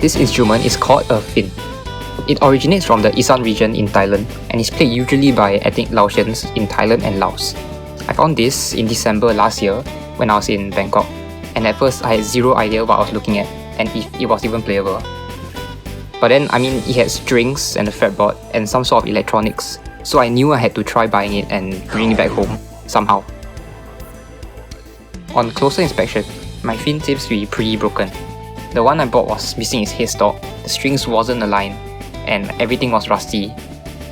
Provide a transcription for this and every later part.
This instrument is called a Phin. It originates from the Isan region in Thailand and is played usually by ethnic Laotians in Thailand and Laos. I found this in December last year when I was in Bangkok, and at first I had zero idea what I was looking at and if it was even playable. But then, it had strings and a fretboard and some sort of electronics, so I knew I had to try buying it and bringing it back home somehow. On closer inspection, my Phin seems to be pretty broken. The one I bought was missing its headstock, the strings wasn't aligned, and everything was rusty.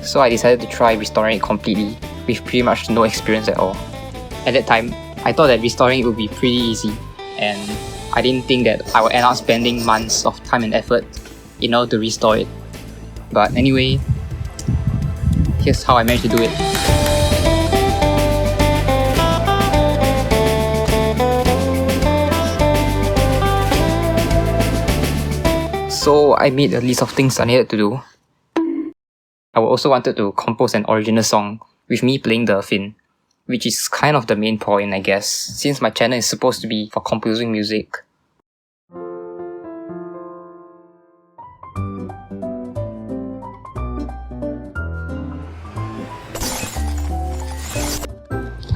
So I decided to try restoring it completely with pretty much no experience at all. At that time, I thought that restoring it would be pretty easy, and I didn't think that I would end up spending months of time and effort in order to restore it. But anyway, here's how I managed to do it. So I made a list of things I needed to do. I also wanted to compose an original song with me playing the Phin, which is kind of the main point, I guess, since my channel is supposed to be for composing music.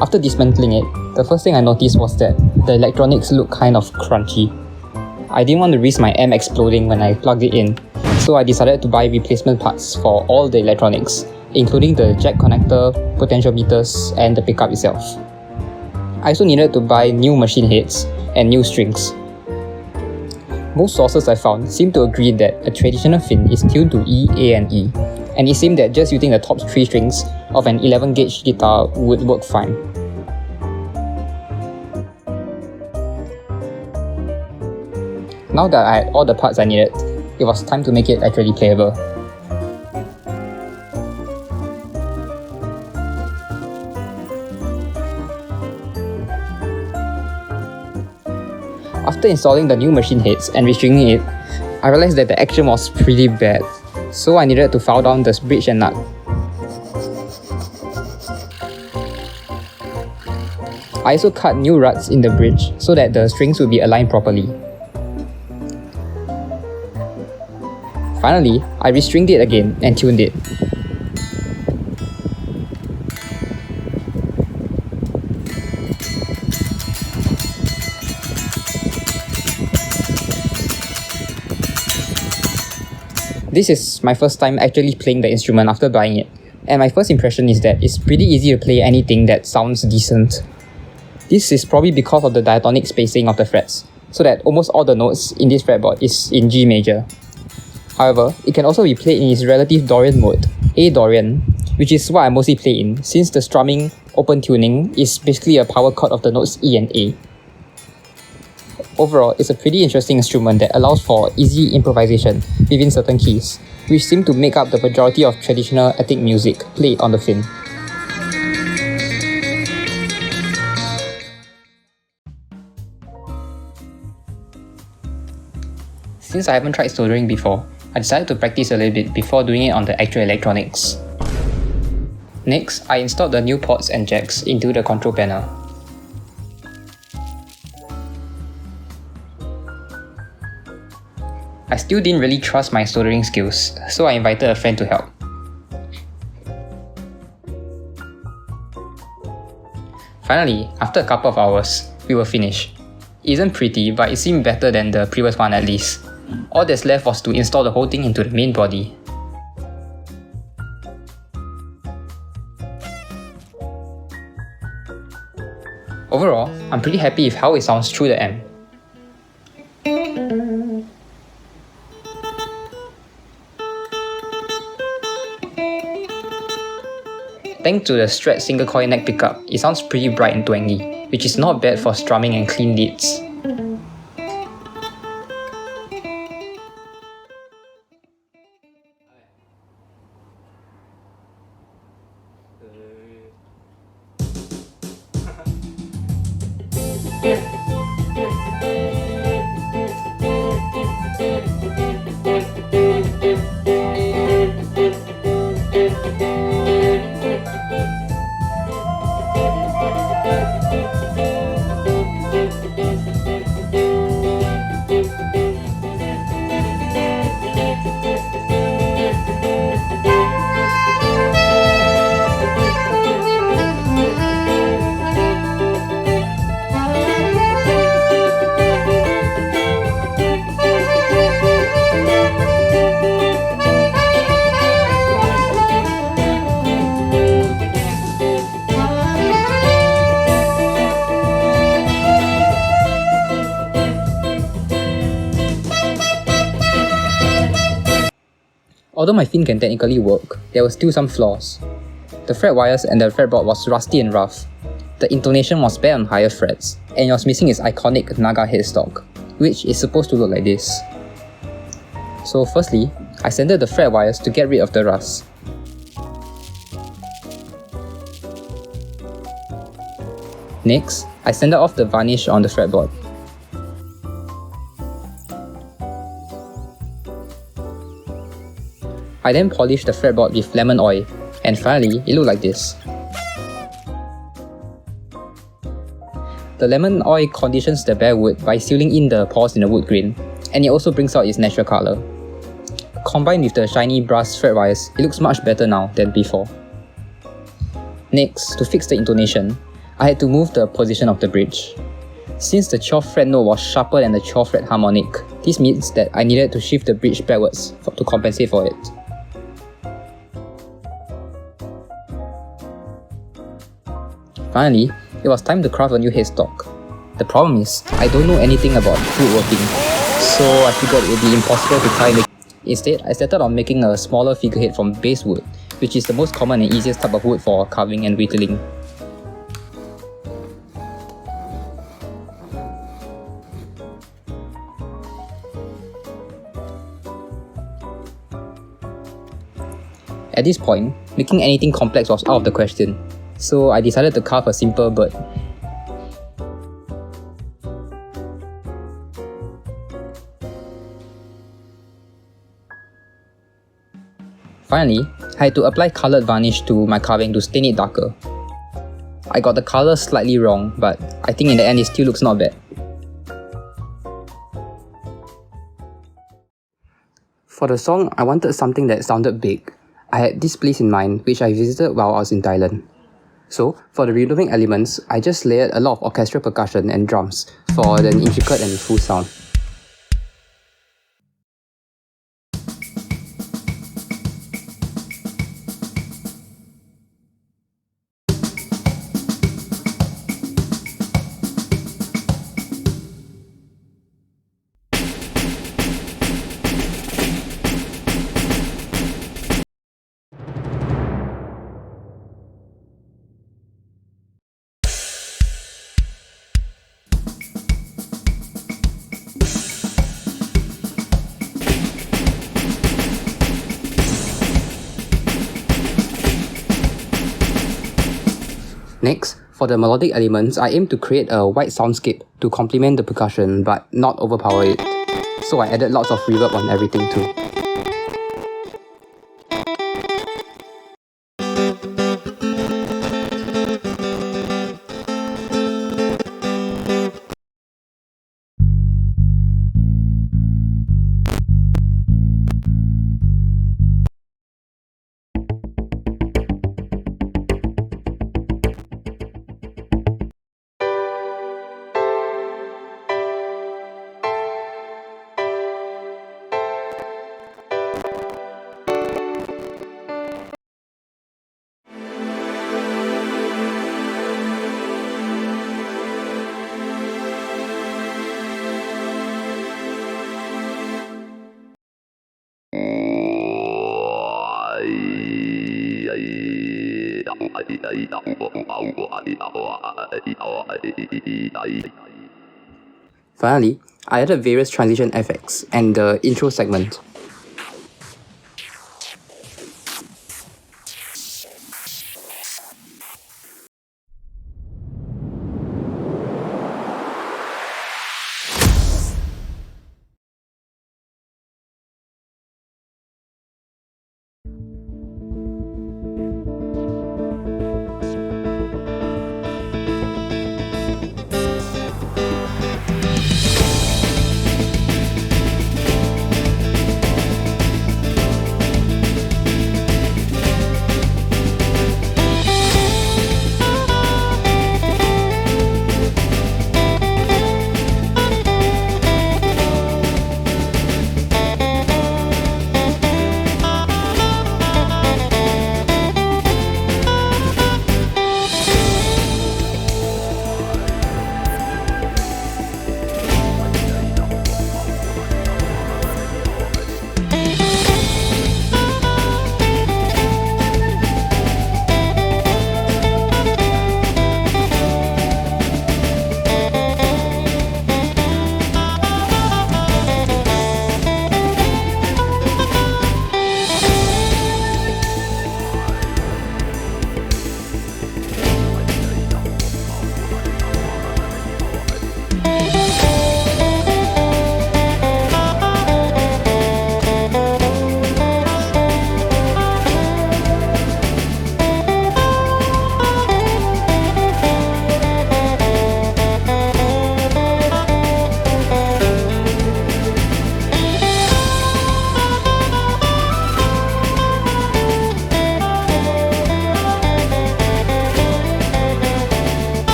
After dismantling it, the first thing I noticed was that the electronics looked kind of crunchy. I didn't want to risk my amp exploding when I plugged it in, so I decided to buy replacement parts for all the electronics, including the jack connector, potentiometers, and the pickup itself. I also needed to buy new machine heads and new strings. Most sources I found seem to agree that a traditional Phin is tuned to E, A, and E, and it seemed that just using the top 3 strings of an 11-gauge guitar would work fine. Now that I had all the parts I needed, it was time to make it actually playable. After installing the new machine heads and restringing it, I realized that the action was pretty bad, so I needed to file down the bridge and nut. I also cut new ruts in the bridge so that the strings would be aligned properly. Finally, I restringed it again and tuned it. This is my first time actually playing the instrument after buying it, and my first impression is that it's pretty easy to play anything that sounds decent. This is probably because of the diatonic spacing of the frets, so that almost all the notes in this fretboard is in G major. However, it can also be played in its relative Dorian mode, A Dorian, which is what I mostly play in, since the strumming open tuning is basically a power chord of the notes E and A. Overall, it's a pretty interesting instrument that allows for easy improvisation within certain keys, which seem to make up the majority of traditional ethnic music played on the Phin. Since I haven't tried soldering before, I decided to practice a little bit before doing it on the actual electronics. Next, I installed the new ports and jacks into the control panel. I still didn't really trust my soldering skills, so I invited a friend to help. Finally, after a couple of hours, we were finished. It isn't pretty, but it seemed better than the previous one at least. All that's left was to install the whole thing into the main body. Overall, I'm pretty happy with how it sounds through the amp. Thanks to the Strat single coil neck pickup, it sounds pretty bright and twangy, which is not bad for strumming and clean leads. Although my Phin can technically work, there were still some flaws. The fret wires and the fretboard was rusty and rough. The intonation was bare on higher frets, and it was missing its iconic Naga headstock, which is supposed to look like this. So firstly, I sanded the fret wires to get rid of the rust. Next, I sanded off the varnish on the fretboard. I then polished the fretboard with lemon oil, and finally, it looked like this. The lemon oil conditions the bare wood by sealing in the pores in the wood grain, and it also brings out its natural colour. Combined with the shiny brass fret wires, it looks much better now than before. Next, to fix the intonation, I had to move the position of the bridge. Since the 12th fret note was sharper than the 12th fret harmonic, this means that I needed to shift the bridge backwards to compensate for it. Finally, it was time to craft a new headstock. The problem is, I don't know anything about woodworking, so I figured it would be impossible to try make. Instead, I started on making a smaller figurehead from basswood, which is the most common and easiest type of wood for carving and whittling. At this point, making anything complex was out of the question, so I decided to carve a simple bird. Finally, I had to apply coloured varnish to my carving to stain it darker. I got the colour slightly wrong, but I think in the end it still looks not bad. For the song, I wanted something that sounded big. I had this place in mind which I visited while I was in Thailand. So, for the reloading elements, I just layered a lot of orchestral percussion and drums for an intricate and full sound. Next, for the melodic elements, I aim to create a white soundscape to complement the percussion but not overpower it. So I added lots of reverb on everything too. Finally, I added various transition effects and the intro segment.